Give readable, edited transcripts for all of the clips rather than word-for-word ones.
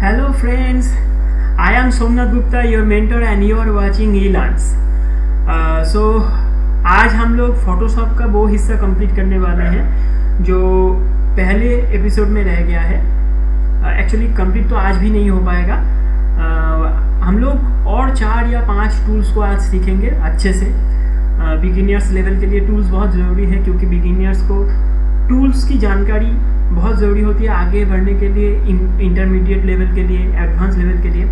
Hello friends, I am Somnath Gupta, your mentor and you are watching eLearns. So आज हम लोग Photoshop का वो हिस्सा कंप्लीट करने वाले हैं जो पहले एपिसोड में रह गया है. एक्चुअली कंप्लीट तो आज भी नहीं हो पाएगा. हम लोग और 4 या 5 टूल्स को आज सीखेंगे अच्छे से. बिगिनर्स लेवल के लिए टूल्स बहुत ज़रूरी है क्योंकि बिगिनर्स को टूल्स की जानकारी बहुत ज़रूरी होती है आगे बढ़ने के लिए, इंटरमीडिएट लेवल के लिए, एडवांस लेवल के लिए.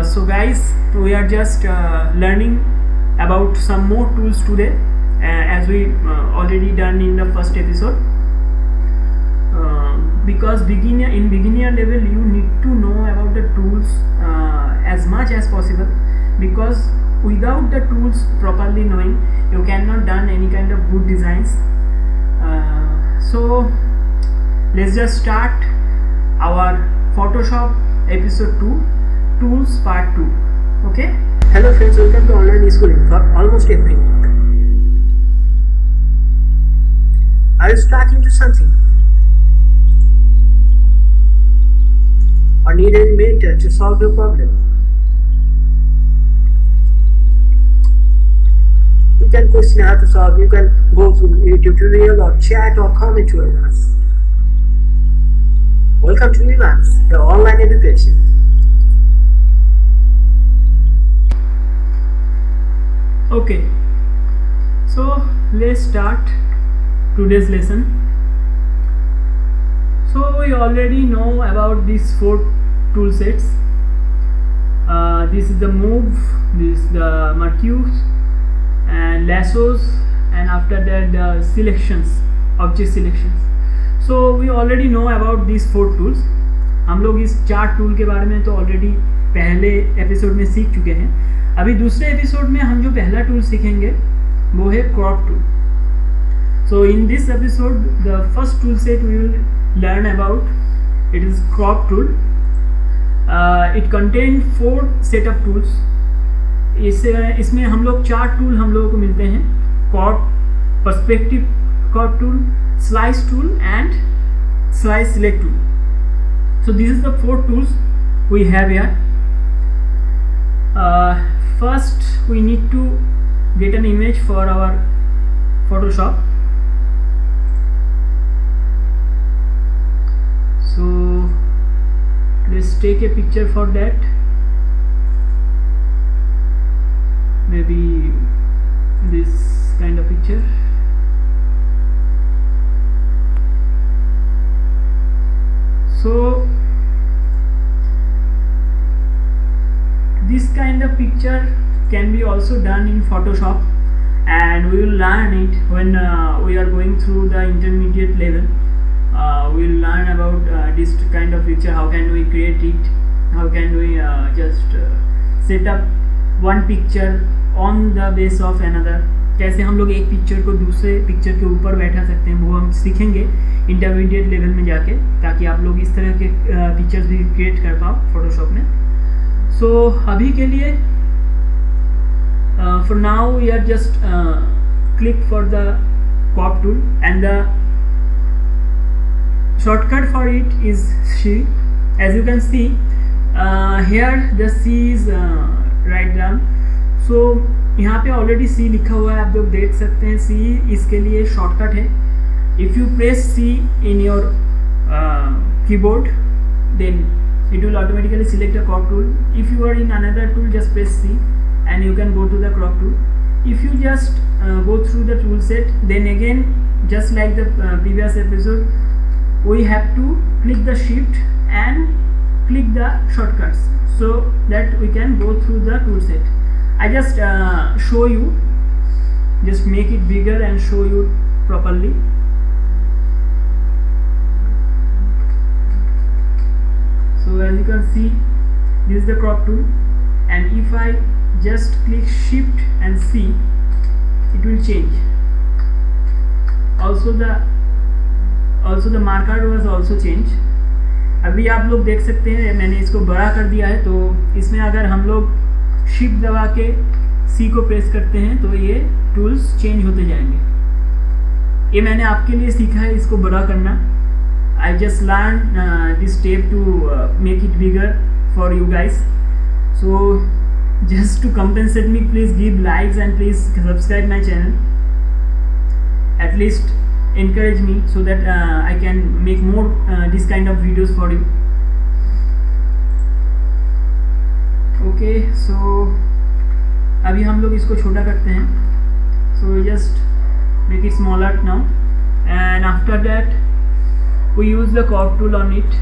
So guys, we are just learning about some more tools today, as we already done in the first episode. Because in beginner level you need to know about the tools as much as possible, because without the tools properly knowing you cannot done any kind of good designs. So let's just start our Photoshop episode 2, tools part 2. Okay. Hello friends, welcome to online schooling for almost everything. Are you stuck into something? Or need any mentor to solve your problem? You can question how to solve, you can go through a tutorial or chat or comment to us. Welcome to eLearns, the online education. Okay, so let's start today's lesson. So we already know about these 4 tool sets. This is the move, this is the marquees and lassos, and after that the selections, object selections. So we already know about these 4 tools. हम लोग इस 4 tool के बारे में तो already पहले episode में सीख चुके हैं. अभी दूसरे एपिसोड में हम जो पहला टूल सीखेंगे वो है crop tool. So in this episode the first tool set we will learn about it is crop tool. It contain 4 set of tools. इसमें हम लोग 4 टूल हम लोगों को मिलते हैं: crop, perspective crop tool, slice tool and slice select tool. So this is the 4 tools we have here. First we need to get an image for our Photoshop. So let's take a picture for that. Maybe this kind of picture. So this kind of picture can be also done in Photoshop, and we will learn it when we are going through the intermediate level. We will learn about this kind of picture, how can we create it, how can we just set up one picture on the base of another. कैसे हम लोग एक picture को दूसरे picture के ऊपर बैठा सकते हैं वो हम सीखेंगे इंटरमीडिएट लेवल में जाके, ताकि आप लोग इस तरह के पिक्चर्स भी क्रिएट कर पाओ फोटोशॉप में. So अभी के लिए for now we are just click for the crop tool, and the shortcut for it is C. As you can see here the C is right down. So यहाँ पे already C लिखा हुआ है, आप लोग देख सकते हैं. C इसके लिए शॉर्टकट है. If you press C in your keyboard, then it will automatically select a crop tool. If you are in another tool, just press C and you can go to the crop tool. If you just go through the tool set, then again just like the previous episode we have to click the shift and click the shortcuts so that we can go through the tool set. I just show you, just make it bigger and show you properly. So as you can see, this is the crop tool, and if I just click shift and C, it will change. Also the marker was also changed. अभी आप लोग देख सकते हैं मैंने इसको बड़ा कर दिया है. तो इसमें अगर हम लोग शिफ्ट दबा के C को प्रेस करते हैं तो ये टूल्स चेंज होते जाएंगे. ये मैंने आपके लिए सीखा है इसको बड़ा करना. I just learned this step to make it bigger for you guys. So just to compensate me, please give likes and please subscribe my channel. At least encourage me so that I can make more this kind of videos for you. Okay, so अभी हम लोग इसको छोटा करते हैं. So we just make it smaller now, and after that we use the crop tool on it.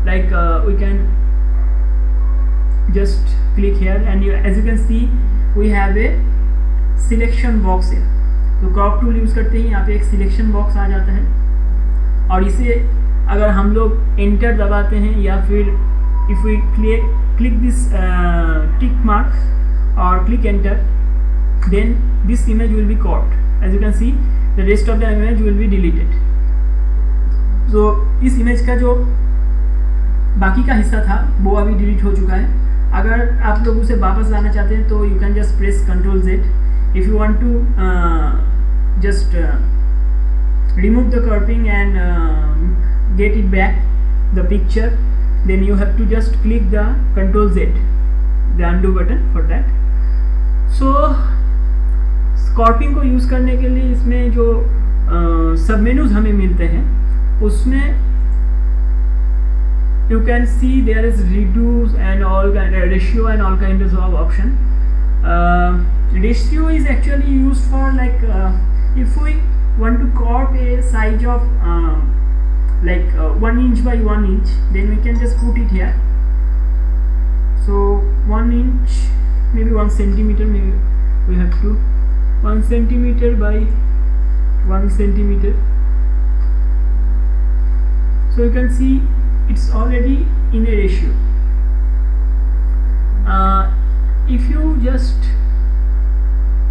Like we can just click here, and as you can see we have a selection box here. तो crop tool use करते ही यहाँ पे एक selection box आ जाता है, और इसे अगर हम लोग एंटर दबाते हैं या फिर if we click this tick mark or click enter, then this image will be caught. As you can see, the rest of the image will be deleted. So इस इमेज का जो बाकी का हिस्सा था वो अभी डिलीट हो चुका है. अगर आप लोग उसे वापस लाना चाहते हैं तो you can just press Ctrl Z. If you want to just remove the cropping and get it back the picture, then you have to just click the Ctrl Z, the undo button for that. So cropping को use करने के लिए इसमें जो सब menus हमें मिलते हैं उसमें you can see there is reduce and all kind of ratio and all kinds of option. Ratio is actually used for like if we want to crop a size of like 1 inch by 1 inch, then we can just put it here. So 1 inch, maybe 1 centimeter, maybe we have to 1 centimeter by 1 centimeter. So you can see it's already in a ratio. If you just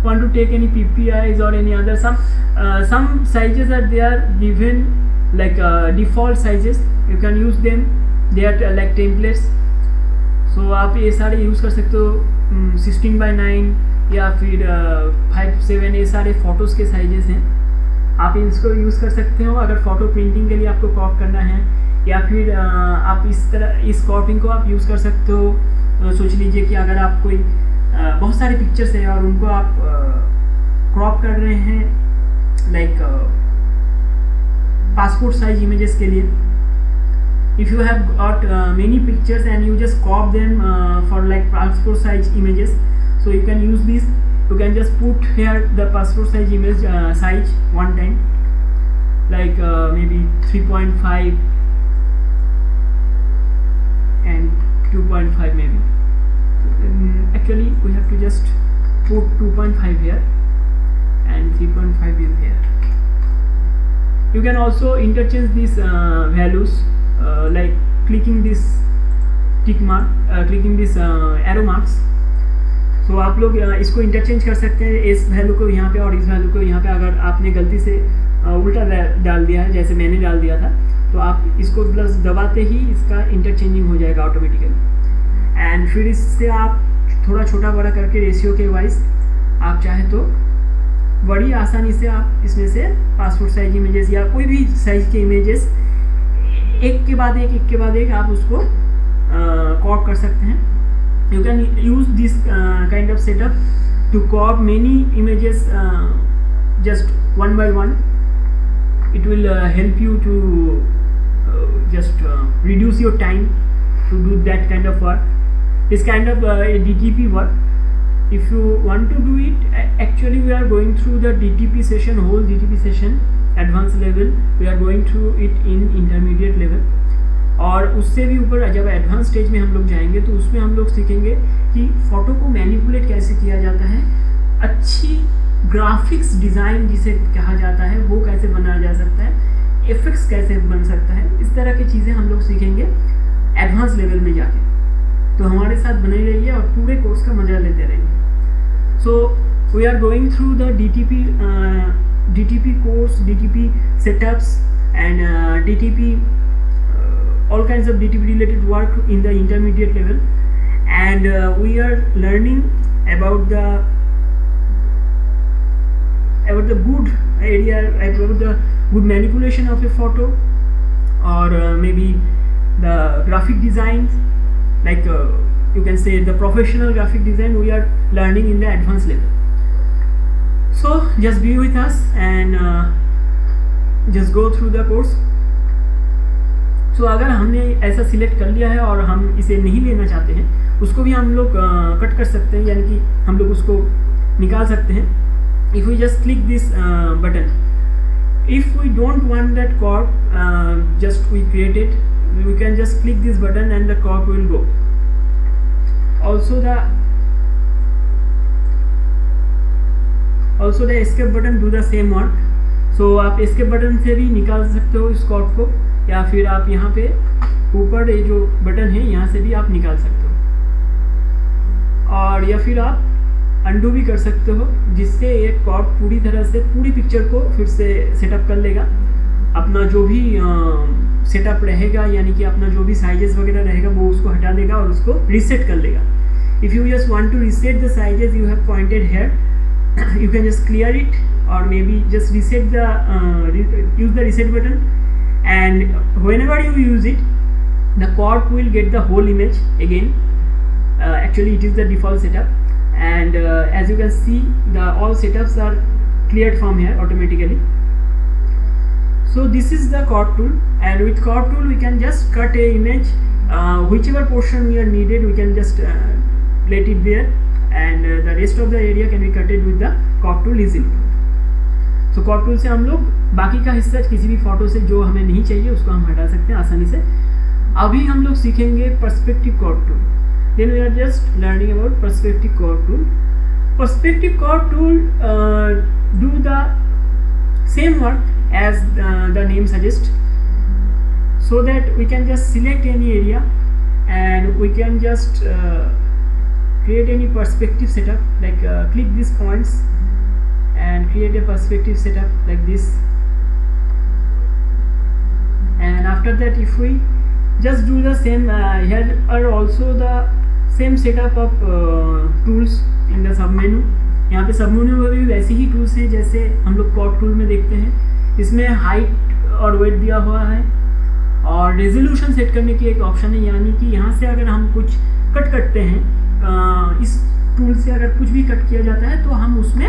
want to take any PPIs or any other some sizes are there given like default sizes, you can use them. They are like templates. So आप ये सारे use कर सकते हो 16:9 या फिर 5:7, ये सारे फ़ोटोज़ के साइजेस हैं. आप इसको यूज़ कर सकते हो अगर फ़ोटो प्रिंटिंग के लिए आपको क्रॉप करना है, या फिर आप इस तरह इस क्रॉपिंग को आप यूज़ कर सकते हो. सोच लीजिए कि अगर आप कोई बहुत सारे पिक्चर्स हैं और उनको आप क्रॉप कर रहे हैं लाइक पासपोर्ट साइज इमेजेस के लिए. if you have got many pictures and you just crop them for like passport size images, so you can use this. You can just put here the passport size image size one time, like maybe 3.5 and 2.5 maybe. Actually we have to just put 2.5 here and 3.5 is here. You can also interchange these values like clicking this tick mark, clicking this arrow marks. So आप लोग इसको interchange कर सकते हैं, इस value को यहाँ पे और इस वैल्यू को यहाँ पे. अगर आपने गलती से उल्टा डाल दिया है जैसे मैंने डाल दिया था, तो आप इसको प्लस दबाते ही इसका इंटरचेंजिंग हो जाएगा ऑटोमेटिकली. एंड फिर इससे आप थोड़ा छोटा बड़ा करके रेशियो के वाइज आप चाहे तो बड़ी आसानी से आप इसमें से पासपोर्ट साइज इमेजेस या कोई भी साइज के इमेजेस एक के बाद एक आप उसको क्रॉप कर सकते हैं. You can use this kind of setup to crop many images just one by one. It will help you to just reduce your time to do that kind of work. This kind of DTP work, if you want to do it, actually we are going through the DTP session, whole DTP session, advanced level. We are going through it in intermediate level. और उससे भी ऊपर जब advance stage में हम लोग जाएंगे तो उसमें हम लोग सीखेंगे कि फ़ोटो को मैनिपुलेट कैसे किया जाता है, अच्छी ग्राफिक्स डिज़ाइन जिसे कहा जाता है वो कैसे बनाया जा सकता है, इफेक्ट्स कैसे बन सकता है. इस तरह की चीज़ें हम लोग सीखेंगे एडवांस लेवल में जाके. तो हमारे साथ बने रहिए और पूरे कोर्स का मज़ा लेते रहिए. So we are going through the DTP course, DTP setups and DTP all kinds of DTP related work in the intermediate level, and we are learning about the good area, about the good manipulation of a photo, or maybe the graphic design, like you can say the professional graphic design we are learning in the advanced level. So just be with us and just go through the course. So अगर हमने ऐसा select कर लिया है और हम इसे नहीं लेना चाहते हैं, उसको भी हम लोग कट कर सकते हैं, यानी कि हम लोग उसको निकाल सकते हैं. If we just click this button, if we don't want that corp, just we create it, we can just click this button and the corp will go. Also the escape button do the same work. So आप escape button से भी निकाल सकते हो इस corp को, या फिर आप यहाँ पे ऊपर ये जो बटन है यहाँ से भी आप निकाल सकते हो, और या फिर आप अंडू भी कर सकते हो, जिससे एक कॉर्प पूरी तरह से पूरी पिक्चर को फिर से सेटअप कर लेगा. अपना जो भी सेटअप रहेगा, यानी कि अपना जो भी साइजेस वगैरह रहेगा वो उसको हटा देगा और उसको रीसेट कर लेगा. If you just want to reset the sizes you have pointed here, you can just clear it or maybe just reset the use the reset button, and whenever you use it the corp will get the whole image again. Actually it is the default setup, and as you can see the all setups are cleared from here automatically. So this is the corp tool, and with corp tool we can just cut a image, whichever portion we are needed we can just let it there, and the rest of the area can be cutted with the corp tool easily. So corp tool से हम लोग बाकी का हिस्सा किसी भी photo से जो हमें नहीं चाहिए उसको हम हटा सकते हैं आसानी से. अभी हम लोग सीखेंगे perspective corp tool. Then we are just learning about perspective corp tool. Perspective corp tool do the same work as the name suggests, so that we can just select any area and we can just create any perspective setup, like click these points and create a perspective setup like this. And after that if we just do the same, here are also the same setup of tools in the sub menu. यहाँ पे सब menu में भी वैसे ही tools हैं जैसे हम लोग कॉर्प टूल में देखते हैं. इसमें हाइट और वेट दिया हुआ है, और रेजोल्यूशन सेट करने की एक ऑप्शन है, यानी कि यहाँ से अगर हम कुछ कट करते हैं, इस टूल से अगर कुछ भी कट किया जाता है तो हम उसमें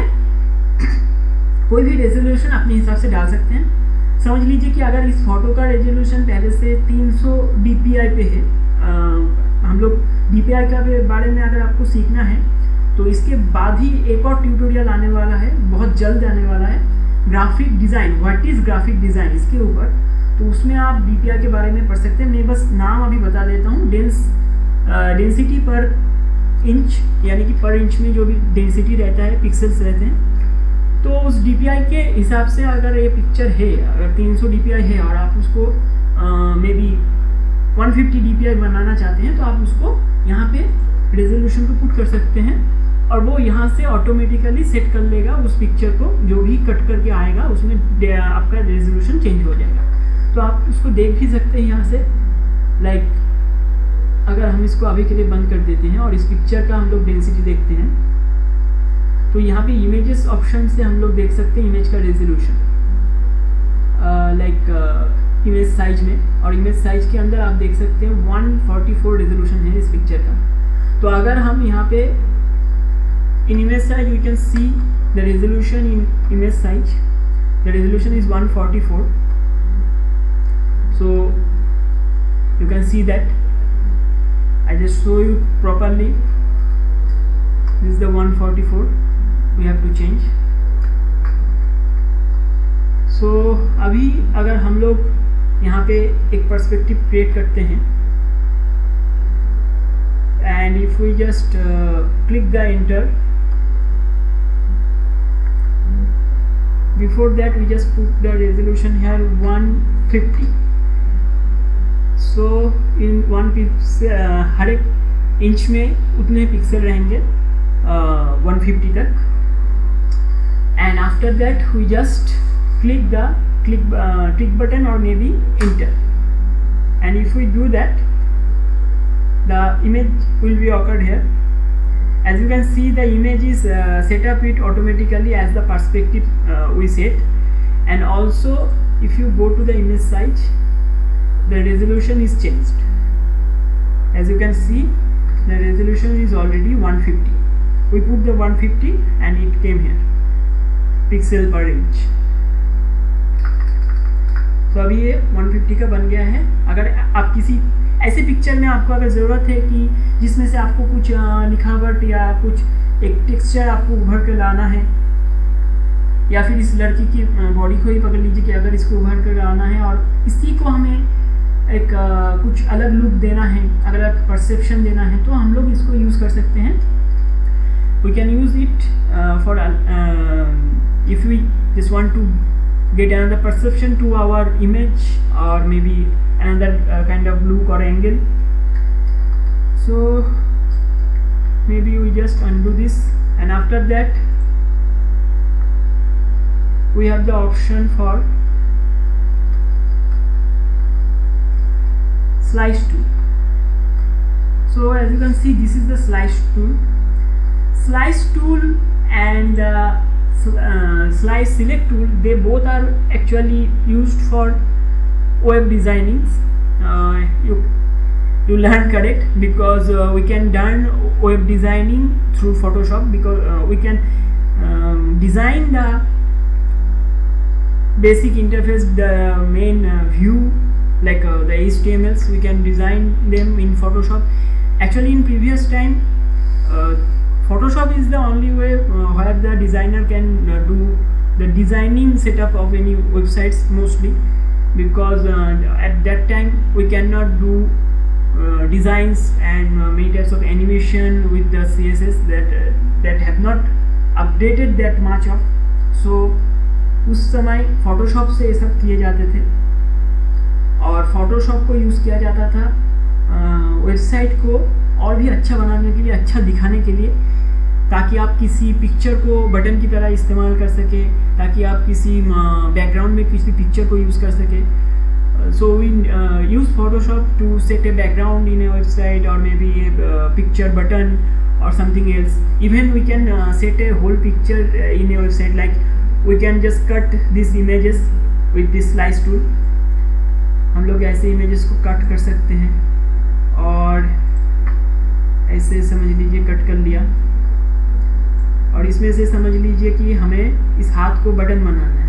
कोई भी रेजोल्यूशन अपने हिसाब से डाल सकते हैं. समझ लीजिए कि अगर इस फोटो का रेजोल्यूशन पहले से 300 dpi पे है, हम लोग dpi का बारे में अगर आपको सीखना है तो इसके बाद ही एक और ट्यूटोरियल आने वाला है, बहुत जल्द आने वाला है, graphic design, what is graphic design, इसके ऊपर. तो उसमें आप dpi के बारे में पढ़ सकते हैं. मैं बस नाम अभी बता देता हूँ. डेंसिटी पर इंच, यानी कि पर इंच में जो भी डेंसिटी रहता है, पिक्सल्स रहते हैं, तो उस dpi के हिसाब से अगर ये पिक्चर है, अगर 300 dpi है और आप उसको मे बी 150 dpi बनाना चाहते हैं, तो आप उसको यहाँ पे रेजोल्यूशन को पुट कर सकते हैं और वो यहाँ से ऑटोमेटिकली सेट कर लेगा उस पिक्चर को. जो भी कट करके आएगा उसमें आपका रेजोल्यूशन चेंज हो जाएगा. तो आप उसको देख भी सकते हैं यहाँ से. लाइक अगर हम इसको अभी के लिए बंद कर देते हैं और इस पिक्चर का हम लोग डेंसिटी देखते हैं, तो यहाँ पे इमेजेस ऑप्शन से हम लोग देख सकते हैं इमेज का रेजोल्यूशन, लाइक इमेज साइज में, और इमेज साइज के अंदर आप देख सकते हैं 144 रेजोल्यूशन है इस पिक्चर का. तो अगर हम यहाँ पे in image size we can see the resolution in image size, the resolution is 144. So you can see that. I just show you properly. This is the 144. We have to change. So अभी अगर हम लोग यहाँ पे एक perspective create करते हैं, and if we just click the enter, before that we just put the resolution here 150. So in 1 pixel हर एक इंच में उतने पिक्सल रहेंगे 150 तक. And after that we just click the tick button और maybe enter, and if we do that the image will be awkward here. As you can see the image is set up it automatically as the perspective we set, and also if you go to the image size the resolution is changed. As you can see, the resolution is already 150. We put the 150 and it came here, pixel per inch. तो अभी ये 150 का बन गया है. अगर आप किसी ऐसे पिक्चर में आपको अगर ज़रूरत है कि जिसमें से आपको कुछ लिखावट या कुछ एक टेक्सचर आपको उभर कर लाना है, या फिर इस लड़की की बॉडी को ही पकड़ लीजिए कि अगर इसको उभर कर लाना है और इसी को हमें एक कुछ अलग लुक देना है, अलग परसेप्शन देना है, तो हम लोग इसको यूज़ कर सकते हैं. We can use it for if we just want to get another perception to our image or maybe another kind of look or angle. So maybe we just undo this, and after that we have the option for slice tool. So as you can see, this is the slice tool. Slice tool and slice select tool, they both are actually used for web designing. You learn correct, because we can done web designing through Photoshop, because we can design the basic interface, the main view, like the HTMLs, we can design them in Photoshop. Actually in previous time, Photoshop is the only way where the designer can do the designing setup of any websites mostly, because at that time we cannot do designs and many types of animation with the CSS that have not updated that much of. So उस समय Photoshop से ये सब किए जाते थे, और Photoshop को यूज़ किया जाता था वेबसाइट को और भी अच्छा बनाने के लिए, अच्छा दिखाने के लिए, ताकि आप किसी पिक्चर को बटन की तरह इस्तेमाल कर सके, ताकि आप किसी बैकग्राउंड में किसी पिक्चर को यूज़ कर सके. So we use Photoshop to set a background in a website, or maybe a picture button or something else. Even we can set a whole picture in a website, like we can just cut this images with this slice tool. हम लोग ऐसे images को cut कर सकते हैं, और ऐसे समझ लीजिए कट कर लिया, और इसमें से समझ लीजिए कि हमें इस हाथ को बटन बनाना है.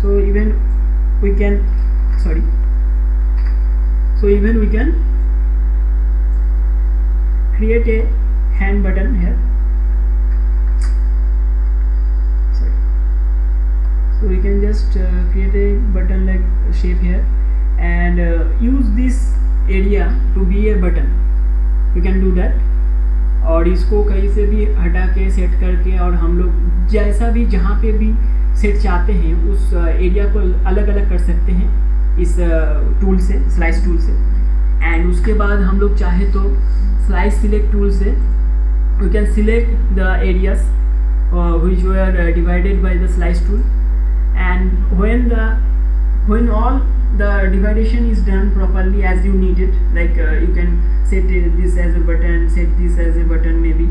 So even we can create a hand button here. So we can just create a button like shape here, and use this area to be a button. We can do that. और इसको कहीं से भी हटा के set करके, और हम लोग जैसा भी जहाँ पे भी सेट चाहते हैं उस एरिया को अलग अलग कर सकते हैं इस टूल से, स्लाइस टूल से. एंड उसके बाद हम लोग चाहे तो स्लाइस सिलेक्ट टूल से we can select the areas which were divided by the slice tool, and when all the division is done properly as you need it, like you can set this as a button, set this as a button maybe.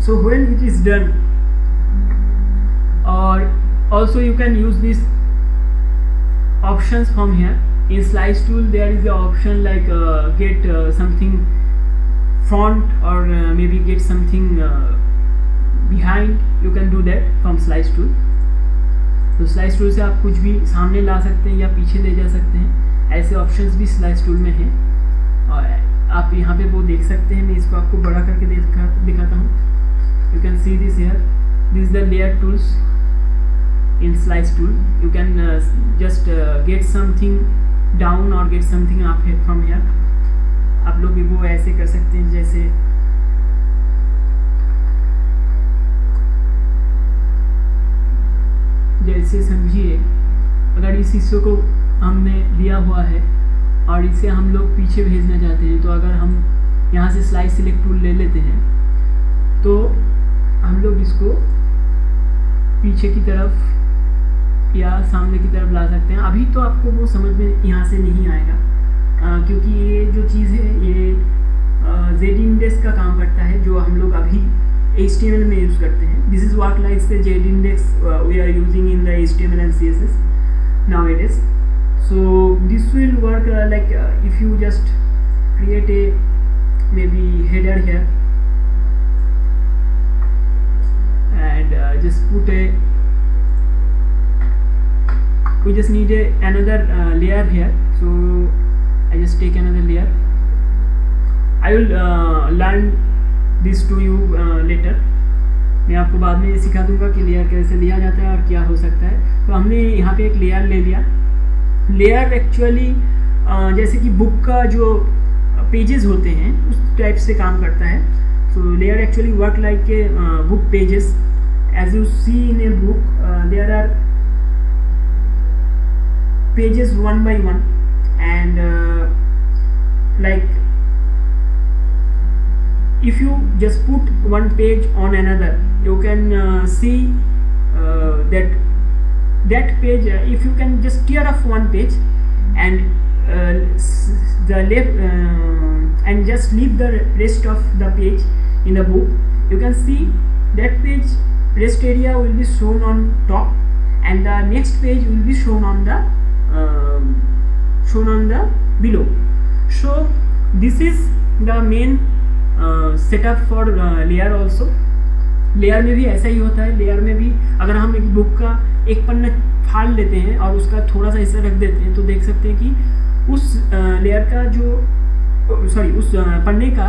So when it is done, or also you can use these options from here. In slice tool there is the option like get something front, or maybe get something behind. You can do that from slice tool. तो slice tool से आप कुछ भी सामने ला सकते हैं या पीछे ले जा सकते हैं. ऐसे ऑप्शंस भी स्लाइस टूल में हैं, और आप यहाँ पे वो देख सकते हैं. मैं इसको आपको बड़ा करके दिखाता हूँ. You can see this here. This is the layer tools in slice tool. You can just get something down or get something up from here. आप लोग वो ऐसे कर सकते हैं, जैसे समझिए अगर इस हिस्से को हमने लिया हुआ है और इसे हम लोग पीछे भेजना चाहते हैं, तो अगर हम यहाँ से स्लाइस सिलेक्ट टूल ले लेते हैं तो हम लोग इसको पीछे की तरफ या सामने की तरफ ला सकते हैं. अभी तो आपको वो समझ में यहाँ से नहीं आएगा, क्योंकि ये जो चीज़ है ये Z-index का काम करता है, जो हम लोग अभी HTML में यूज़ करते हैं. This is what like the Z-index we are using in the HTML and CSS nowadays. So this will work if you just create a maybe header here and just put a, we just need another layer here. So I just take another layer. I will learn this to you later. मैं आपको बाद में सिखा दूंगा कि layer कैसे लिया जाता है और क्या हो सकता है. तो हमने यहाँ पे एक लेयर ले लिया. लेयर एक्चुअली जैसे कि बुक का जो पेजेस होते हैं उस टाइप से काम करता है. So layer actually work like a book pages. As you see in a book there are pages one by one, and if you just put one page on another, you can see that page, if you can just tear off one page and the left and just leave the rest of the page in the book, you can see that page rest area will be shown on top and the next page will be shown on the below. So this is the main setup for layer also. Layer में भी ऐसा ही होता है. Layer में भी अगर हम एक बुक का एक पन्ना फाड़ लेते हैं और उसका थोड़ा सा हिस्सा रख देते हैं तो देख सकते हैं कि उस लेयर का जो उस पन्ने का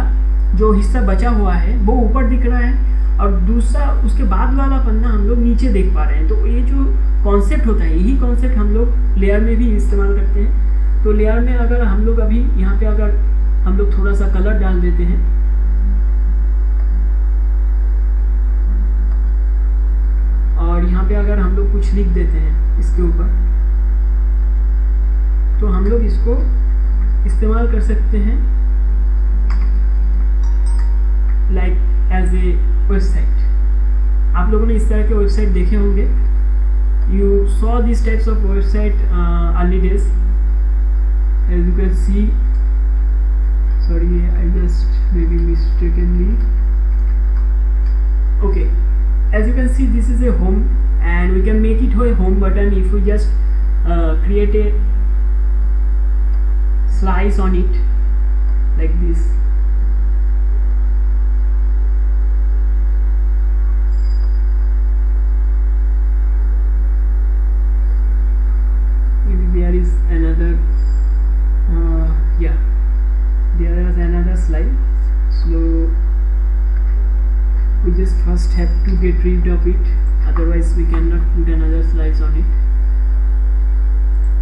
जो हिस्सा बचा हुआ है वो ऊपर दिख रहा है और दूसरा उसके बाद वाला पन्ना हम लोग नीचे देख पा रहे हैं. तो ये जो कॉन्सेप्ट होता है यही कॉन्सेप्ट हम लोग लेयर में भी इस्तेमाल करते हैं. तो लेयर में अगर हम लोग अभी यहाँ पे अगर हम लोग थोड़ा सा कलर डाल देते हैं और यहाँ पे अगर हम लोग कुछ लिख देते हैं इसके ऊपर तो हम लोग इसको इस्तेमाल कर सकते हैं लाइक एज ए वेबसाइट. आप लोगों ने इस तरह के वेबसाइट देखे होंगे. You saw these types of website early days, as you can see. Sorry, I just maybe mistakenly. Okay, as you can see, this is a home, and we can make it a home button if we just create a slice on it like this. There is another there is another slide. So we just first have to get rid of it, otherwise we cannot put another slides on it.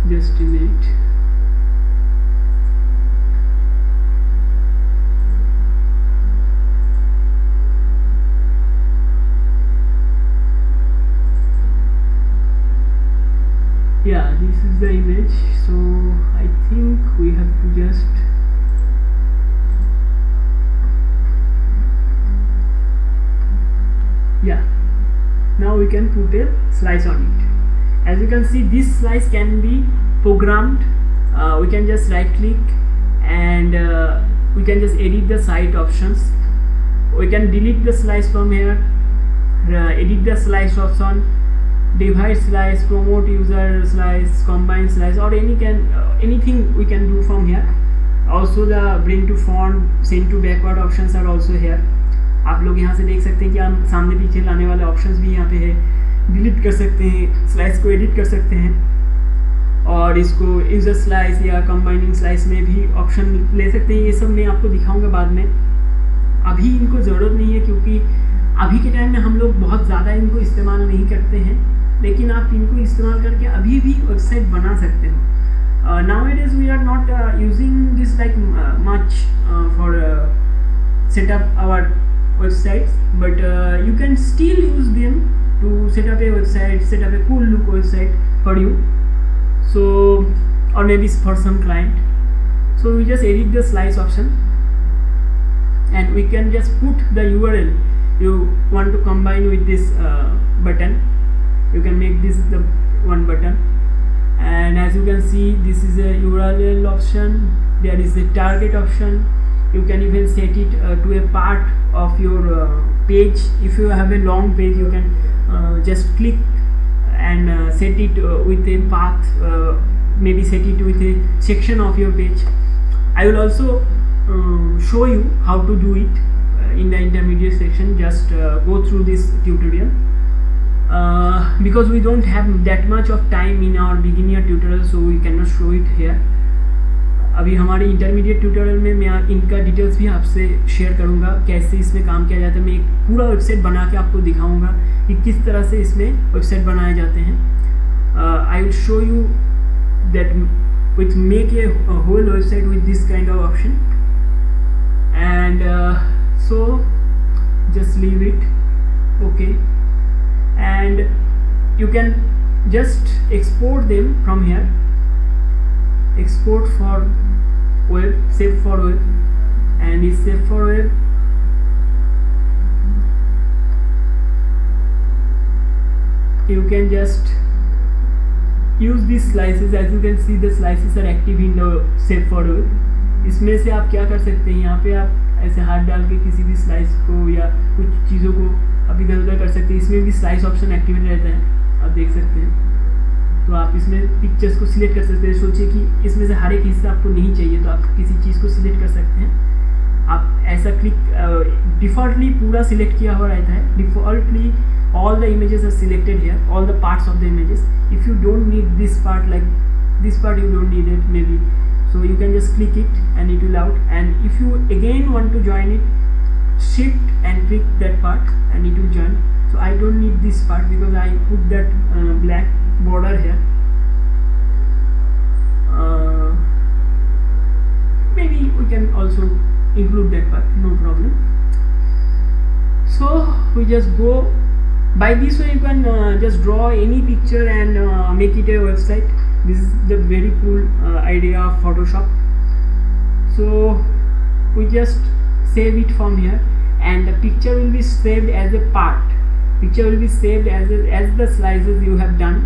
Just a minute. Yeah, this is the image. So I think we have to just now we can put a slice on it. As you can see, this slice can be programmed. We can just right click and we can just edit the site options. We can delete the slice from here, edit the slice option, divide slice, promote user slice, combine slice, or anything we can do from here. Also the bring to front, send to backward options are also here. आप लोग यहाँ से देख सकते हैं कि हम सामने पीछे लाने वाले ऑप्शंस भी यहाँ पे है. डिलीट कर सकते हैं, स्लाइस को एडिट कर सकते हैं और इसको यूजर स्लाइस या कंबाइनिंग स्लाइस में भी ऑप्शन ले सकते हैं. ये सब मैं आपको दिखाऊंगा बाद में. अभी इनको ज़रूरत नहीं है क्योंकि अभी के टाइम में हम लोग बहुत ज़्यादा इनको इस्तेमाल नहीं करते हैं, लेकिन आप इनको इस्तेमाल करके अभी भी वेबसाइट बना सकते हो. Nowadays we are not using this like much for set up our websites, but you can still use them to set up a website, set up a cool look website for you. So or maybe for some client. So we just edit the slice option and we can just put the URL you want to combine with this button. You can make this the one button, and as you can see, this is a URL option. There is a target option. You can even set it to a part of your page. If you have a long page, you can just click and set it with a path maybe set it with a section of your page. I will also show you how to do it in the intermediate section. Just go through this tutorial because we don't have that much of time in our beginner tutorial, so we cannot show it here. अभी हमारे intermediate tutorial में मैं इनका details भी आपसे share करूंगा, कैसे इसमें काम किया जाता है। मैं एक पूरा वेबसाइट बना के आपको दिखाऊंगा कि किस तरह से इसमें वेबसाइट बनाए जाते हैं। I will show you that with make a whole website with this kind of option and so just leave it, okay, and you can just export them from here, export for web, save for web, and is save for web. You can just use these slices. As you can see, the slices are active in the save for web. इसमें से आप क्या कर सकते हैं, यहाँ पे आप ऐसे हाथ डाल के किसी भी स्लाइस को या कुछ चीज़ों को आप इधर उधर कर सकते हैं। इसमें भी स्लाइस ऑप्शन एक्टिवेट रहता है, आप देख सकते हैं। तो आप इसमें पिक्चर्स को सिलेक्ट कर सकते हैं। सोचिए कि इसमें से हर एक हिस्सा आपको नहीं चाहिए, तो आप किसी चीज़ को सिलेक्ट कर सकते हैं। आप ऐसा क्लिक, डिफ़ॉल्टली पूरा सिलेक्ट किया हुआ रहता है। डिफ़ॉल्टली all the images are selected here, all the parts of the images. If you don't need this part, like this part you don't need it maybe, so you can just click it and it will out. And if you again want to join it, shift and click that part and it will join. So I don't need this part because I put that black border here. Maybe we can also include that part, no problem. So we just go by this way. You can just draw any picture and make it a website. This is the very cool idea of Photoshop. So we just save it from here, and the picture will be saved as a part. Picture will be saved as the slices you have done.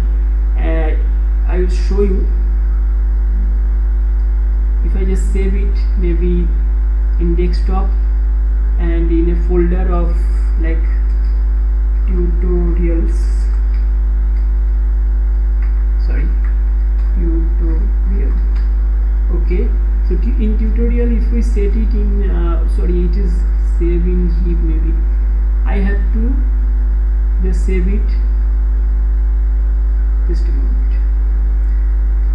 I will show you. If I just save it maybe in desktop and in a folder of like tutorials, tutorial, okay. So in tutorial, if we set it in it is save in zip, maybe I have to just save it. Just a moment,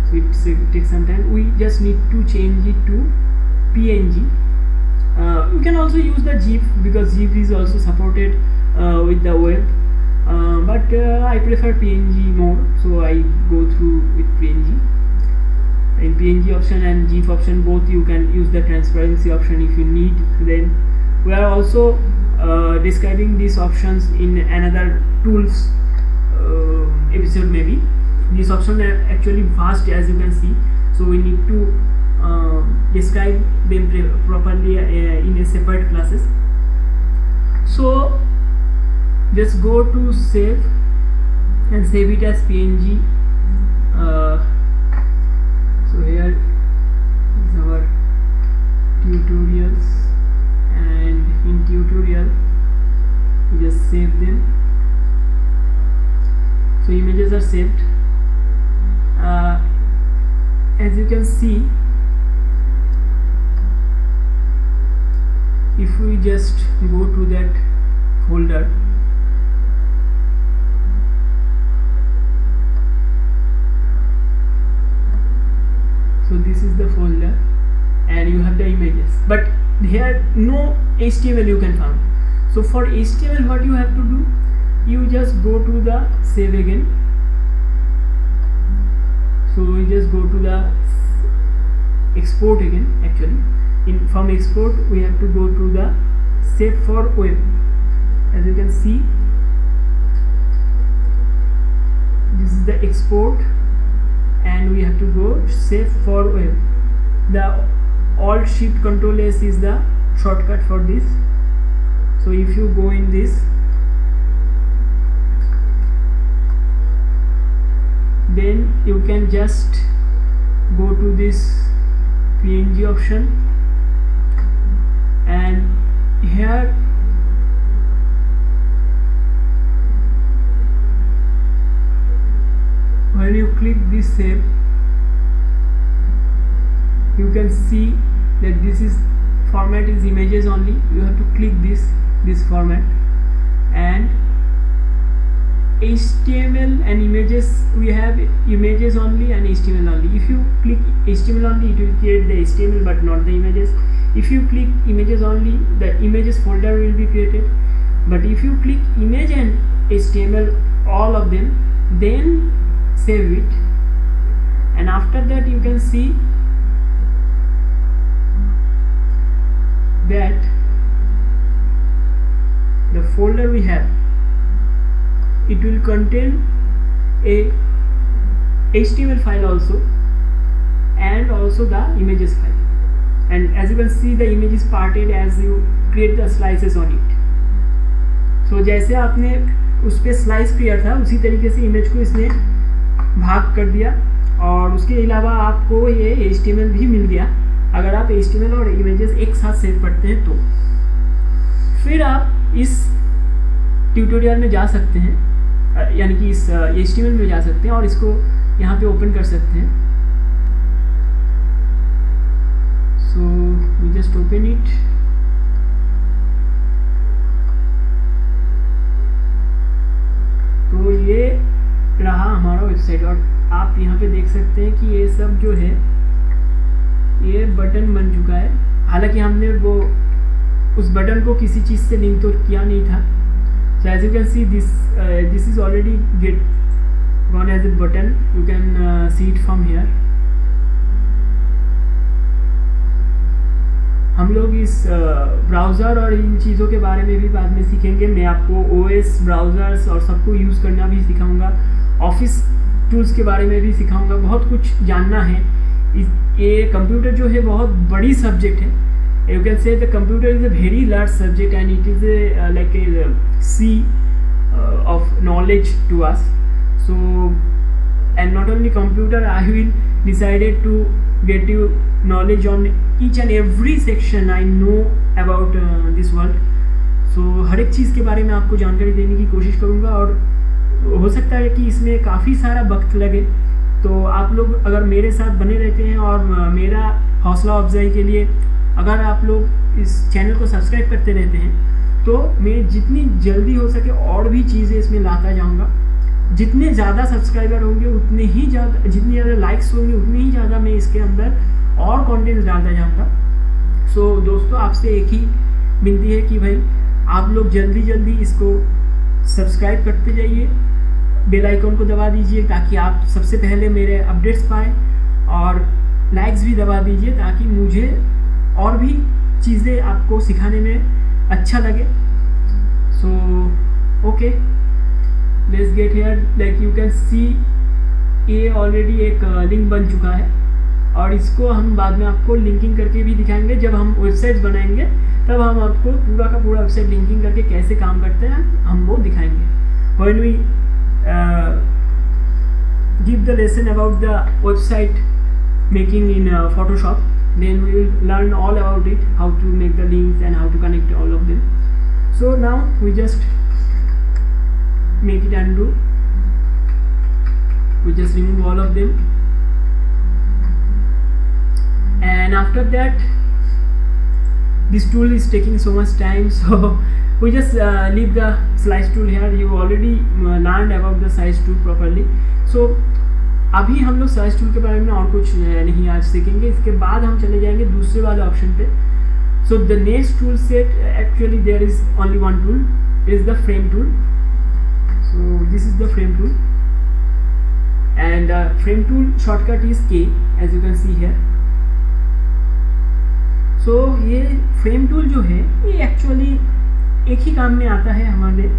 so it takes some time. We just need to change it to PNG. You can also use the GIF because GIF is also supported with the web, but I prefer PNG more, so I go through with PNG. In PNG option and GIF option, both you can use the transparency option if you need. Then we are also describing these options in another tools episode maybe. These options are actually vast, as you can see, so we need to describe them properly in a separate classes. So just go to save and save it as PNG. So here is our tutorials, and in tutorial we just save them. So images are saved. As you can see, if we just go to that folder, so this is the folder and you have the images, but here no HTML you can find. So for HTML, what you have to do, you just go to the save again. So we just go to the export again. Actually, from export we have to go to the save for web. As you can see, this is the export, and we have to go save for web. The Alt Shift Control S is the shortcut for this. So if you go in this, then you can just go to this PNG option, and here when you click this save, you can see that this is format is images only. You have to click this format, and HTML and images, we have images only and HTML only. If you click HTML only, it will create the HTML but not the images. If you click images only, the images folder will be created. But if you click image and HTML, all of them, then save it, and after that you can see that the folder we have, it will contain a HTML file also, and also the images file. And as you can see, the image is parted as you create the slices on it. So जैसे आपने उस पर slice किया था, उसी तरीके से image को इसने भाग कर दिया, और उसके अलावा आपको ये HTML भी मिल गया अगर आप HTML और इमेजेस एक साथ सेव करते हैं तो। फिर आप इस ट्यूटोरियल में जा सकते हैं, यानी कि इस HTML में जा सकते हैं और इसको यहाँ पे ओपन कर सकते हैं। So we just open it. तो ये रहा हमारा वेबसाइट, और आप यहाँ पे देख सकते हैं कि ये सब जो है ये बटन बन चुका है। हालांकि हमने वो उस बटन को किसी चीज़ से लिंक तो किया नहीं था। So as you can see, this is already get gone as a button. You can see it from here. हम लोग इस ब्राउज़र और इन चीज़ों के बारे में भी बाद में सीखेंगे। मैं आपको OS ब्राउज़र्स और सबको यूज़ करना भी सिखाऊंगा, ऑफिस टूल्स के बारे में भी सिखाऊंगा। बहुत कुछ जानना है। ये कंप्यूटर जो है बहुत बड़ी सब्जेक्ट है। You can say the computer is a very large subject, and it is like a sea of knowledge to us. So, and not only computer, I will decided to get you knowledge on each and every section I know about this world. So हर एक चीज़ के बारे में आपको जानकारी देने की कोशिश करूँगा, और हो सकता है कि इसमें काफ़ी सारा वक्त लगे। तो आप लोग अगर मेरे साथ बने रहते हैं और मेरा हौसला अफजाई के लिए अगर आप लोग इस चैनल को सब्सक्राइब करते रहते हैं, तो मैं जितनी जल्दी हो सके और भी चीज़ें इसमें लाता जाऊंगा। जितने ज़्यादा सब्सक्राइबर होंगे उतने ही ज़्यादा, जितनी ज़्यादा लाइक्स होंगे उतनी ही ज़्यादा मैं इसके अंदर और कंटेंट्स डालता जाऊंगा। सो दोस्तों, आपसे एक ही विनती है कि भाई आप लोग जल्दी जल्दी इसको सब्सक्राइब करते जाइए, बेल आइकन को दबा दीजिए ताकि आप सबसे पहले मेरे अपडेट्स पाएँ, और लाइक्स भी दबा दीजिए ताकि मुझे और भी चीज़ें आपको सिखाने में अच्छा लगे। So okay, let's get here. Like you can सी, ये ऑलरेडी एक लिंक बन चुका है, और इसको हम बाद में आपको लिंकिंग करके भी दिखाएंगे। जब हम वेबसाइट्स बनाएंगे तब हम आपको पूरा का पूरा वेबसाइट लिंकिंग करके कैसे काम करते हैं हम वो दिखाएंगे। When we give the lesson about the website making in Photoshop, then we will learn all about it, how to make the links and how to connect all of them. So now we just make it undo. We just remove all of them, and after that this tool is taking so much time, so we just leave the slice tool here. You already learned about the size tool properly. So अभी हम लोग size tool के बारे में और कुछ नहीं आज सीखेंगे। इसके बाद हम चले जाएंगे दूसरे वाले ऑप्शन पे। So the next tool set, actually there is only one tool, is the frame tool. So this is the frame tool, and frame tool shortcut is K, as you can see here. सो ये frame tool जो है ये actually एक ही काम में आता है हमारे।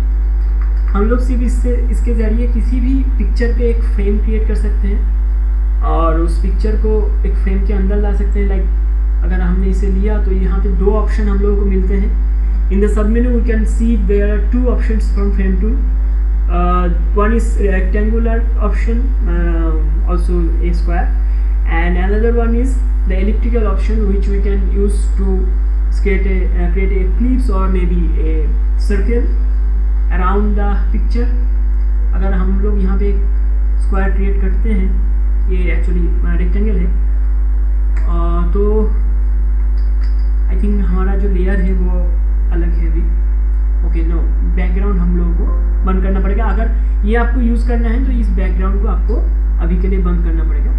हम लोग सिर्फ इसके ज़रिए किसी भी पिक्चर पे एक फ्रेम क्रिएट कर सकते हैं, और उस पिक्चर को एक फ्रेम के अंदर ला सकते हैं। लाइक अगर हमने इसे लिया तो यहाँ पे दो ऑप्शन हम लोगों को मिलते हैं। In the sub menu we can see there are two options from frame tool. One is rectangular option, also a square, and another one is the elliptical option which we can use to create a ellipse or maybe a circle around the picture. अगर हम लोग यहाँ पे एक square create करते हैं, ये actually rectangle है, तो आई थिंक हमारा जो लेयर है वो अलग है अभी। ओके नो, बैकग्राउंड हम लोगों को बंद करना पड़ेगा। अगर ये आपको यूज़ करना है तो इस बैकग्राउंड को आपको अभी के लिए बंद करना पड़ेगा,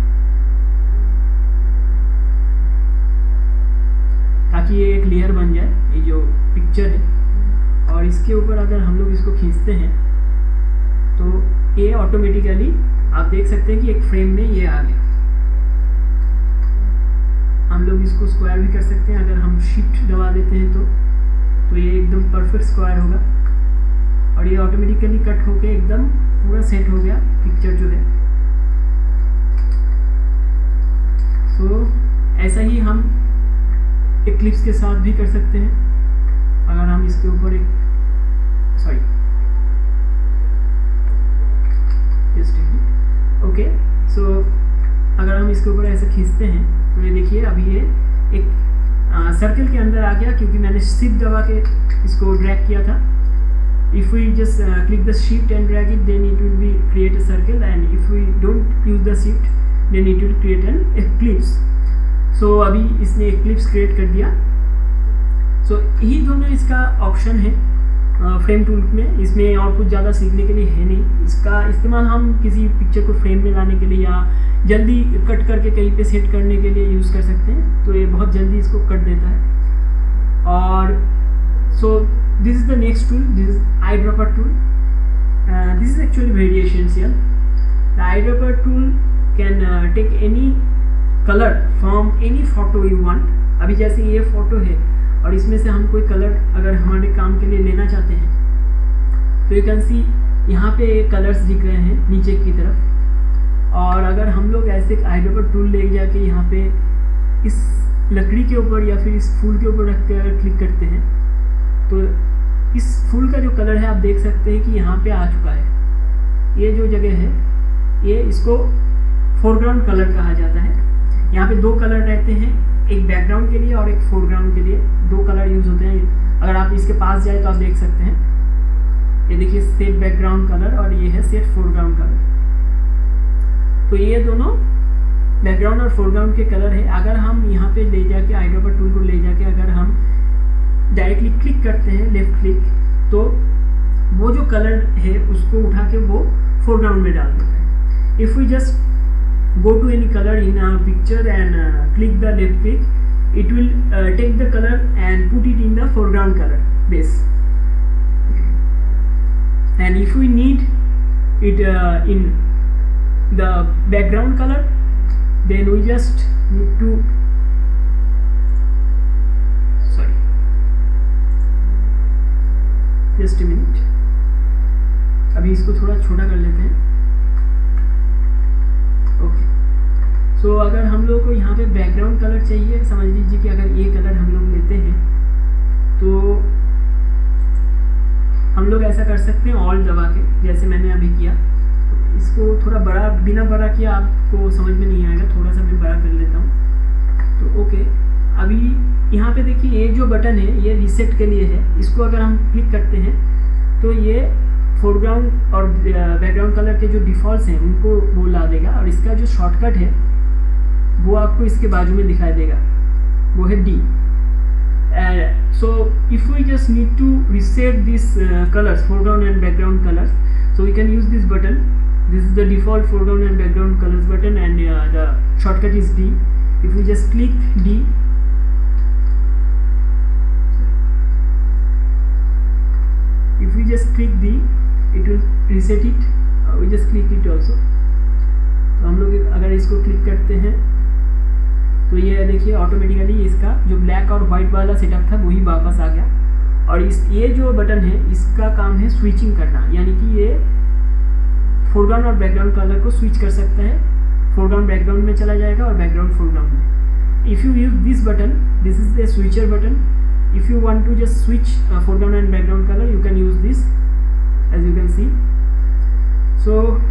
ताकि ये एक लेयर बन जाए, ये जो पिक्चर है। और इसके ऊपर अगर हम लोग इसको खींचते हैं तो ये ऑटोमेटिकली आप देख सकते हैं कि एक फ्रेम में ये आ गया। हम लोग इसको स्क्वायर भी कर सकते हैं, अगर हम शिफ्ट दबा देते हैं तो ये एकदम परफेक्ट स्क्वायर होगा और ये ऑटोमेटिकली कट होके एकदम पूरा सेट हो गया पिक्चर जो है। सो ऐसा ही हम एक्लिप्स के साथ भी कर सकते हैं। अगर हम इसके ऊपर एक ओके, सो अगर हम इसके ऊपर ऐसे खींचते हैं तो ये देखिए अभी ये एक सर्कल के अंदर आ गया, क्योंकि मैंने शिफ्ट दबा के इसको ड्रैग किया था। If we just click the shift and drag it, then it will be create a circle, and if we don't use the shift then it will create an eclipse. सो अभी इसने eclipse create कर दिया। सो यही दोनों इसका option है frame tool में। इसमें और कुछ ज़्यादा सीखने के लिए है नहीं। इसका इस्तेमाल हम किसी पिक्चर को फ्रेम में लाने के लिए या जल्दी कट करके कहीं पे सेट करने के लिए यूज़ कर सकते हैं। तो ये बहुत जल्दी इसको कट देता है। और so this is the next tool, this is eye dropper tool. This is actually very essential. The eye dropper tool can take any colour from any photo you want. अभी जैसे ये फोटो है और इसमें से हम कोई कलर अगर हमारे काम के लिए लेना चाहते हैं तो यू कैन सी यहाँ पे कलर्स दिख रहे हैं नीचे की तरफ। और अगर हम लोग ऐसे आई ड्रॉपर टूल ले जाके यहाँ पे इस लकड़ी के ऊपर या फिर इस फूल के ऊपर रख के अगर क्लिक करते हैं तो इस फूल का जो कलर है आप देख सकते हैं कि यहाँ पे आ चुका है। ये जो जगह है ये इसको फोरग्राउंड कलर कहा जाता है। यहाँ पे दो कलर रहते हैं, एक बैकग्राउंड के लिए और एक फोरग्राउंड के लिए। दो कलर यूज़ होते हैं। अगर आप इसके पास जाए तो आप देख सकते हैं, ये देखिए सेट बैकग्राउंड कलर और ये है सेट फोरग्राउंड कलर। तो ये दोनों बैकग्राउंड और फोरग्राउंड के कलर है। अगर हम यहाँ पे ले जाके आई ड्रॉपर टूल को ले जाके अगर हम डायरेक्टली क्लिक करते हैं लेफ्ट क्लिक, तो वो जो कलर है उसको उठा के वो फोरग्राउंड में डाल देता है। If we just go to any color in a picture and click the left click, it will take the color and put it in the foreground color base. And if we need it in the background color, then we just need to just a minute, अभी इसको थोड़ा छोटा कर लेते हैं। Okay, सो अगर हम लोग को यहाँ पे बैकग्राउंड कलर चाहिए, समझ लीजिए कि अगर ये कलर हम लोग लेते हैं तो हम लोग ऐसा कर सकते हैं ऑल दबा के, जैसे मैंने अभी किया। तो इसको थोड़ा बड़ा, बिना बड़ा किया आपको समझ में नहीं आएगा, थोड़ा सा मैं बड़ा कर लेता हूँ। तो ओके, अभी यहाँ पे देखिए ये जो बटन है ये रीसेट के लिए है। इसको अगर हम क्लिक करते हैं तो ये फोरग्राउंड और बैकग्राउंड कलर के जो डिफ़ॉल्ट्स हैं उनको वो ला देगा, और इसका जो शॉर्टकट है वो आपको इसके बाजू में दिखाई देगा, वो है D। So if we just need to reset this colours, foreground and background colours, so we can use this button. This is the default foreground and background colors button, and the shortcut is D. If we just click D, if we just click D, it will reset it. We just click it also. तो हम लोग अगर इसको click करते हैं तो ये देखिए ऑटोमेटिकली इसका जो ब्लैक और वाइट वाला सेटअप था वही वापस आ गया। और ये जो बटन है इसका काम है स्विचिंग करना, यानी कि ये फोरग्राउंड और बैकग्राउंड कलर को स्विच कर सकता है। फोरग्राउंड बैकग्राउंड में चला जाएगा और बैकग्राउंड फोरग्राउंड में। If you use this button, this is the switcher button. If you want to just switch foreground and background colour, you can use this, as you can see. So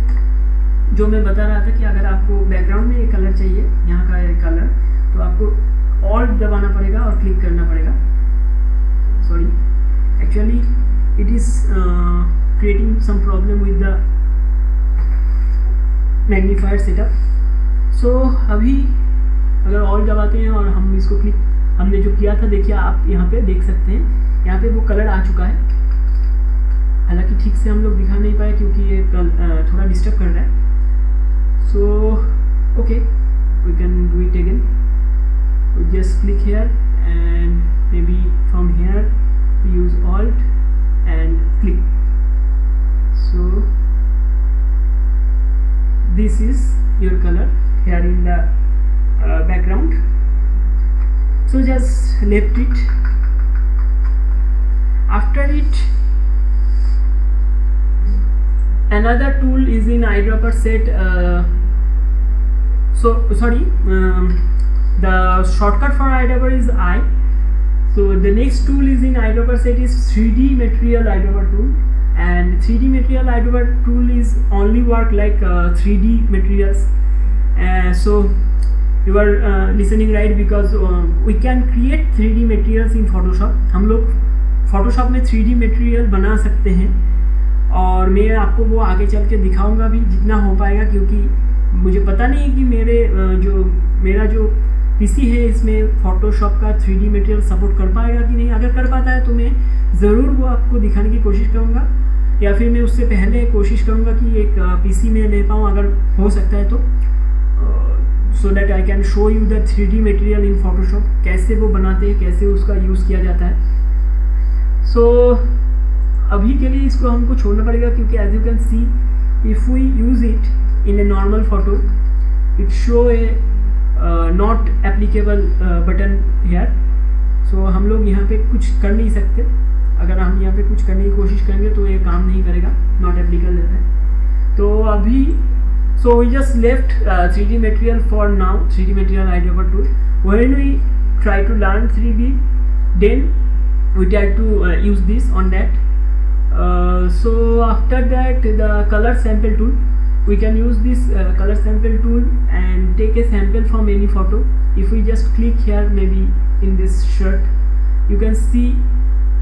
जो मैं बता रहा था कि अगर आपको background में ये कलर चाहिए, यहाँ का ये कलर, तो आपको ऑल्ट दबाना पड़ेगा और क्लिक करना पड़ेगा। Sorry, actually it is creating some problem with the magnifier setup. So अभी अगर ऑल दबाते हैं और हम इसको क्लिक हमने जो किया था, देखिए आप यहाँ पे देख सकते हैं, यहाँ पे वो कलर आ चुका है। हालांकि ठीक से हम लोग दिखा नहीं पाए क्योंकि ये थोड़ा डिस्टर्ब कर रहा है। So okay, we can do it again. We just click here and maybe from here we use Alt and click. So this is your color here in the background. So just left it. After it, another tool is in eyedropper set. The shortcut for eyedropper is I. So the next tool is in eyedropper set is 3D material eyedropper tool, and 3D material eyedropper tool is only work like 3D materials. So you are listening right, because we can create 3D materials in Photoshop. हम लोग Photoshop में 3D material बना सकते हैं, और मैं आपको वो आगे चल के दिखाऊंगा भी जितना हो पाएगा, क्योंकि मुझे पता नहीं है कि मेरा जो पीसी है इसमें फोटोशॉप का 3D मटेरियल सपोर्ट कर पाएगा कि नहीं। अगर कर पाता है तो मैं ज़रूर वो आपको दिखाने की कोशिश करूँगा, या फिर मैं उससे पहले कोशिश करूँगा कि एक पीसी में ले पाऊँ, अगर हो सकता है तो, so that I can show you the 3D material in Photoshop, कैसे वो बनाते हैं, कैसे उसका यूज़ किया जाता है। सो अभी के लिए इसको हमको छोड़ना पड़ेगा, क्योंकि as you can see if we use it in a normal photo, it show a not applicable button here. So हम लोग यहाँ पे कुछ कर नहीं सकते। अगर हम यहाँ पे कुछ करने की कोशिश करेंगे तो ये काम नहीं करेगा, नॉट एप्लीकेबल है। तो अभी so we just left 3D material for now, 3D material eyedropper tool. When we try to learn 3D, then we try to use this on that. So after that, the color sample tool. We can use this color sample tool and take a sample from any photo. If we just click here, maybe in this shirt, you can see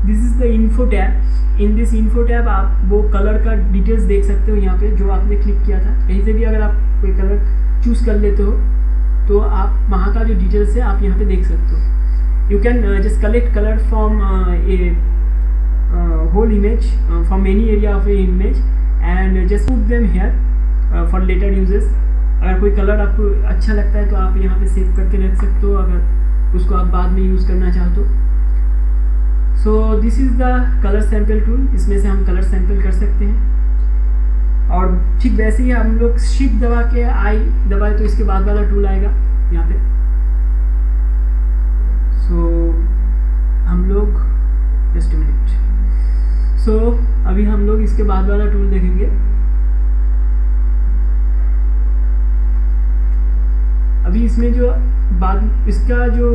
this is the info tab. In this info tab आप वो colour का details देख सकते हो, यहाँ पे जो आपने क्लिक किया था। कहीं से भी अगर आप कोई कलर चूज़ कर लेते हो तो आप वहाँ का जो डिटेल्स है आप यहाँ पे देख सकते हो। You can just collect color from a whole image, from any area of a image, and just put them here for later uses. अगर कोई कलर आपको अच्छा लगता है तो आप यहाँ पे सेव करके रख सकते हो, अगर उसको आप बाद में यूज़ करना चाहो तो। सो this is the colour sample tool, इसमें से हम कलर सैम्पल कर सकते हैं। और ठीक वैसे ही हम लोग शिफ्ट दबा के आई दबाए तो इसके बाद वाला टूल आएगा यहाँ पे। सो हम लोग जस्ट अ मिनट। सो अभी हम लोग इसके बाद वाला टूल देखेंगे। अभी इसमें जो बाद इसका जो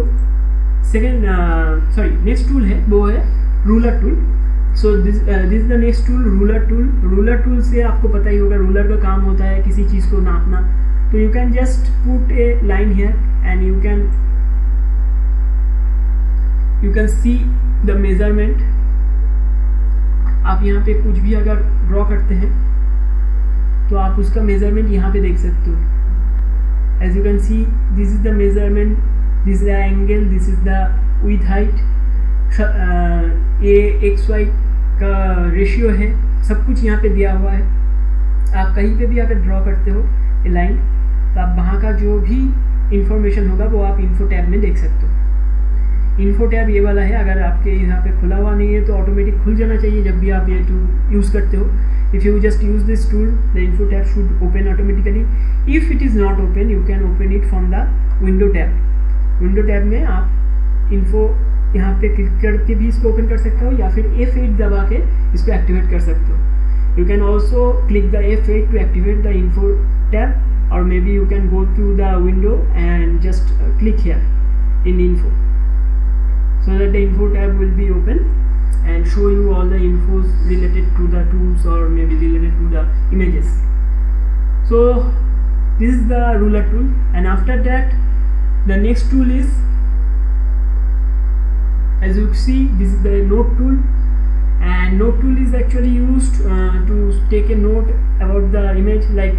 नेक्स्ट टूल है वो है ruler tool. So this is the next tool, ruler tool. Ruler tool से आपको पता ही होगा, रूलर का काम होता है किसी चीज़ को नापना। तो you can just put A line here and you can see the measurement. आप यहाँ पे कुछ भी अगर ड्रॉ करते हैं तो आप उसका मेजरमेंट यहाँ पे देख सकते हो। As you can see, this is the measurement, this is the angle, this is the width height, ये XY का रेशियो है, सब कुछ यहाँ पे दिया हुआ है। आप कहीं पे भी अगर ड्रॉ करते हो ये लाइन, तो आप वहाँ का जो भी इंफॉर्मेशन होगा वो आप इन्फो टैब में देख सकते हो। इन्फो टैब ये वाला है, अगर आपके यहाँ पे खुला हुआ नहीं है तो ऑटोमेटिक खुल जाना चाहिए जब भी आप ये टूल यूज़ करते हो। If you just use this tool, the info tab should open automatically. If it is not open, you can open it from the window tab. Window tab में आप info यहाँ पे क्लिक करके भी इसको open कर सकते हो, या फिर F8 दबा के इसको एक्टिवेट कर सकते हो। You can also click the F8 to activate the info tab, or maybe you can go to the window and just click here in info, so that the info tab will be open and show you all the infos related to the tools or maybe related to the images. So this is the ruler tool, and after that the next tool is, as you see, this is the note tool, and note tool is actually used to take a note about the image. Like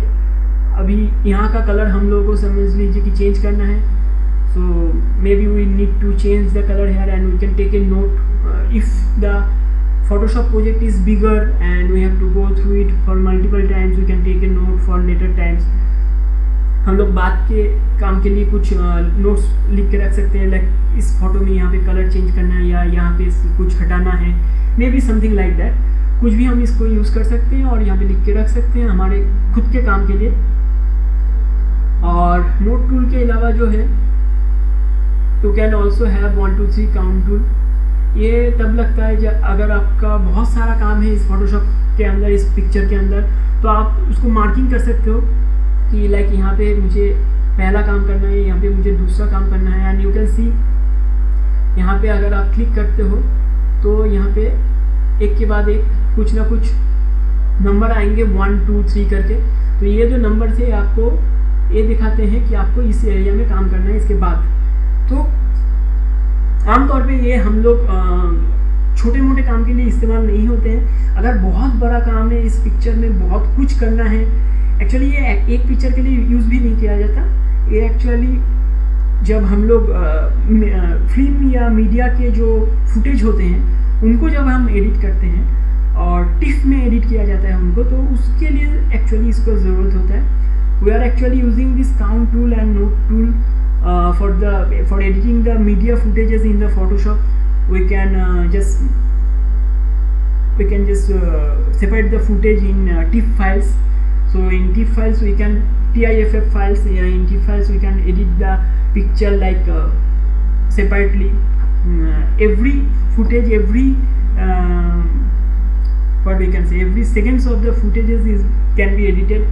अभी यहाँ का colour हम लोगों को समझ लीजिए कि change करना है, so maybe we need to change the color here, and we can take a note if the Photoshop project is bigger and we have to go through it for multiple times, we can take a note for later times. हम लोग बाद के काम के लिए कुछ notes लिख के रख सकते हैं, लाइक इस फोटो में यहाँ पे कलर चेंज करना है या यहाँ पे कुछ हटाना है, may be something like that. कुछ भी हम इसको यूज़ कर सकते हैं और यहाँ पे लिख के रख सकते हैं हमारे खुद के काम के लिए। और नोट टूल के अलावा जो है you can also have 1 2 3 count tool. ये तब लगता है जब अगर आपका बहुत सारा काम है इस फोटोशॉप के अंदर, इस पिक्चर के अंदर, तो आप उसको मार्किंग कर सकते हो कि लाइक यहाँ पे मुझे पहला काम करना है, यहाँ पे मुझे दूसरा काम करना है। एंड यू कैन सी यहाँ पे अगर आप क्लिक करते हो तो यहाँ पे एक के बाद एक कुछ ना कुछ नंबर आएंगे 1 2 3 करके। तो ये जो नंबर थे आपको ये दिखाते हैं कि आपको इस एरिया में काम करना है इसके बाद। तो आमतौर पे ये हम लोग छोटे मोटे काम के लिए इस्तेमाल नहीं होते हैं। अगर बहुत बड़ा काम है, इस पिक्चर में बहुत कुछ करना है, एक्चुअली ये एक पिक्चर के लिए यूज़ भी नहीं किया जाता। ये एक्चुअली जब हम लोग फिल्म या मीडिया के जो फुटेज होते हैं उनको जब हम एडिट करते हैं और टिफ में एडिट किया जाता है उनको, तो उसके लिए एक्चुअली इसको ज़रूरत होता है। We are actually using this count tool and note tool for editing the media footages in the Photoshop. We can just separate the footage in TIFF files. So in TIFF files we can TIFF files. In TIFF files we can edit the picture like separately. Every footage, every what we can say, every seconds of the footages can be edited.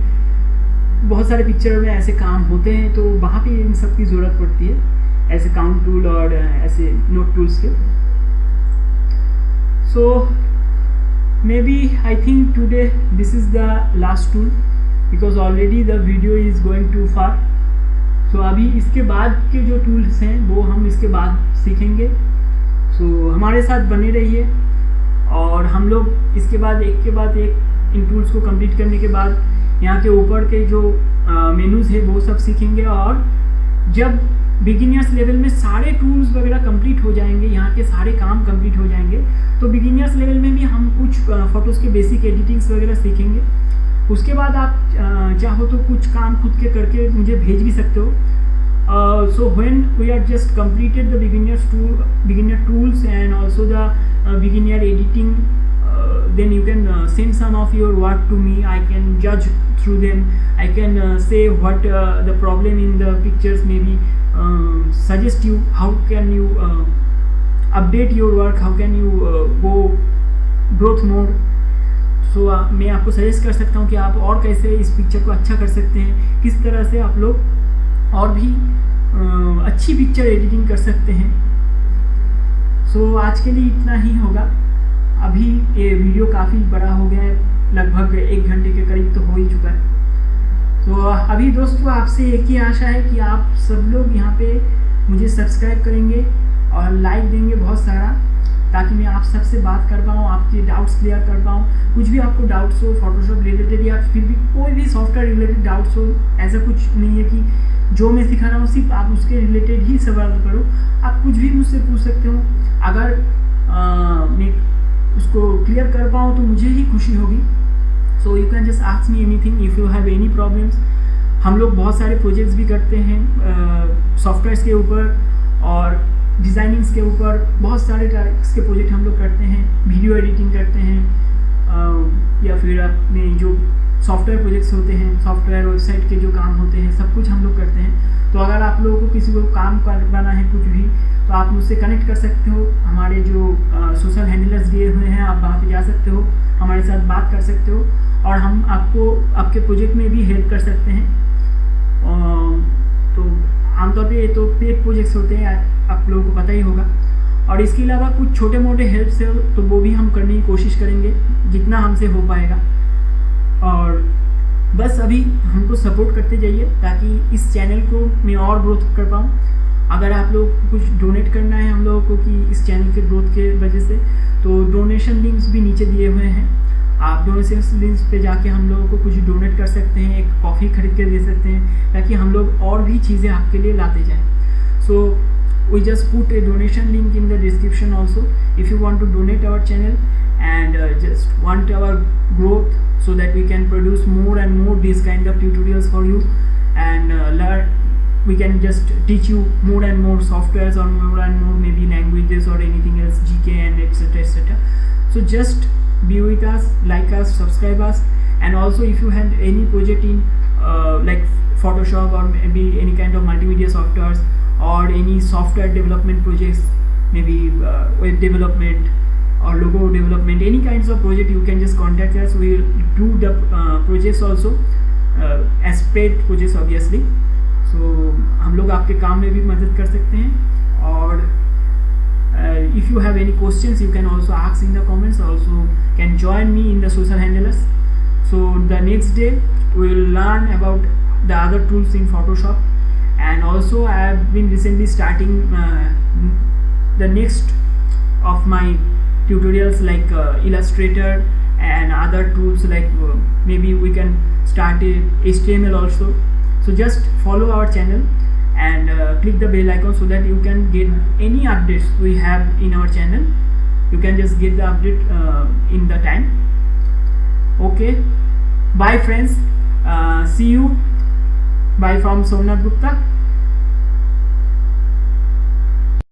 बहुत सारे picture में ऐसे काम होते हैं, तो वहाँ पे इन सब की ज़रूरत पड़ती है, ऐसे काउंट टूल और ऐसे नोट टूल्स के। So maybe I think today this is the last tool because already the video is going too far. So अभी इसके बाद के जो टूल्स हैं वो हम इसके बाद सीखेंगे। सो हमारे साथ बने रहिए और हम लोग इसके बाद एक के बाद एक इन टूल्स को कंप्लीट करने के बाद यहाँ के ऊपर के जो मेनूज़ है वो सब सीखेंगे। और जब बिगिनर्स लेवल में सारे टूल्स वगैरह कंप्लीट हो जाएंगे, यहाँ के सारे काम कंप्लीट हो जाएंगे, तो बिगिनर्स लेवल में भी हम कुछ फ़ोटोज़ के बेसिक एडिटिंग्स वगैरह सीखेंगे। उसके बाद आप चाहो तो कुछ काम खुद के करके मुझे भेज भी सकते हो। So when we are just completed the beginner tools and also the beginner editing, then you can send some of your work to me. I can judge through them. I can say what the problem in the pictures, maybe suggest you how can you update your work, how can you go growth mode. So मैं आपको suggest कर सकता हूँ कि आप और कैसे इस पिक्चर को अच्छा कर सकते हैं, किस तरह से आप लोग और भी अच्छी पिक्चर एडिटिंग कर सकते हैं। सो आज के लिए इतना ही होगा। अभी ये वीडियो काफ़ी बड़ा हो गया है, लगभग 1 घंटे के करीब तो हो ही चुका है। तो अभी दोस्तों आपसे एक ही आशा है कि आप सब लोग यहाँ पे मुझे सब्सक्राइब करेंगे और लाइक देंगे बहुत सारा, ताकि मैं आप सबसे बात कर पाऊँ, आपके डाउट्स क्लियर कर पाऊँ। कुछ भी आपको डाउट्स हो फोटोशॉप रिलेटेड या फिर भी कोई भी सॉफ्टवेयर रिलेटेड डाउट्स हो, ऐसा कुछ नहीं है कि जो मैं सिखा रहा हूँ सिर्फ आप उसके रिलेटेड ही सवाल करो। आप कुछ भी मुझसे पूछ सकते हो। अगर मैं उसको क्लियर कर पाऊँ तो मुझे ही खुशी होगी। सो you can just ask me anything if you have any problems. हम लोग बहुत सारे प्रोजेक्ट्स भी करते हैं सॉफ्टवेयर्स के ऊपर और डिज़ाइनिंग्स के ऊपर, बहुत सारे टाइप्स के प्रोजेक्ट हम लोग करते हैं। वीडियो एडिटिंग करते हैं या फिर अपने जो सॉफ्टवेयर प्रोजेक्ट्स होते हैं, सॉफ्टवेयर वेबसाइट के जो काम होते हैं, सब कुछ हम लोग करते हैं। तो अगर आप लोगों को किसी को काम करवाना है कुछ भी, तो आप मुझसे कनेक्ट कर सकते हो। हमारे जो सोशल हैंडलर्स दिए हुए हैं, आप वहाँ पे जा सकते हो, हमारे साथ बात कर सकते हो और हम आपको आपके प्रोजेक्ट में भी हेल्प कर सकते हैं। तो आमतौर पे ये तो पेड प्रोजेक्ट्स होते हैं, आप लोगों को पता ही होगा। और इसके अलावा कुछ छोटे मोटे हेल्प्स है तो वो भी हम करने की कोशिश करेंगे जितना हमसे हो पाएगा। और बस अभी हमको सपोर्ट करते जाइए ताकि इस चैनल को मैं और ग्रोथ कर पाऊँ। अगर आप लोग को कुछ डोनेट करना है हम लोगों को कि इस चैनल के ग्रोथ के वजह से, तो डोनेशन लिंक्स भी नीचे दिए हुए हैं। आप डोनेशन लिंक्स पे जाके हम लोगों को कुछ डोनेट कर सकते हैं, एक कॉफ़ी खरीद के दे सकते हैं, ताकि हम लोग और भी चीज़ें आपके लिए लाते जाएं। So we just put a donation link in the description also. If you want to donate our channel and just want our growth so that we can produce more and more these kind of tutorials for you, and learn, we can just teach you more and more softwares or more and more maybe languages or anything else, GK and etc etc. So just be with us, like us, subscribe us, and also if you had any project in like Photoshop or maybe any kind of multimedia softwares or any software development projects, maybe web development or logo development, any kinds of project, you can just contact us. We will do the projects also as paid projects obviously. So हम लोग आपके काम में भी मदद कर सकते हैं. और if you have any questions you can also ask in the comments, also can join me in the social handlers. So the next day we will learn about the other tools in Photoshop, and also I have been recently starting the next of my tutorials like Illustrator and other tools, like maybe we can start HTML also. So just follow our channel and click the bell icon so that you can get any updates we have in our channel. You can just get the update in the time. Okay, bye friends, see you. Bye from Somnath Gupta.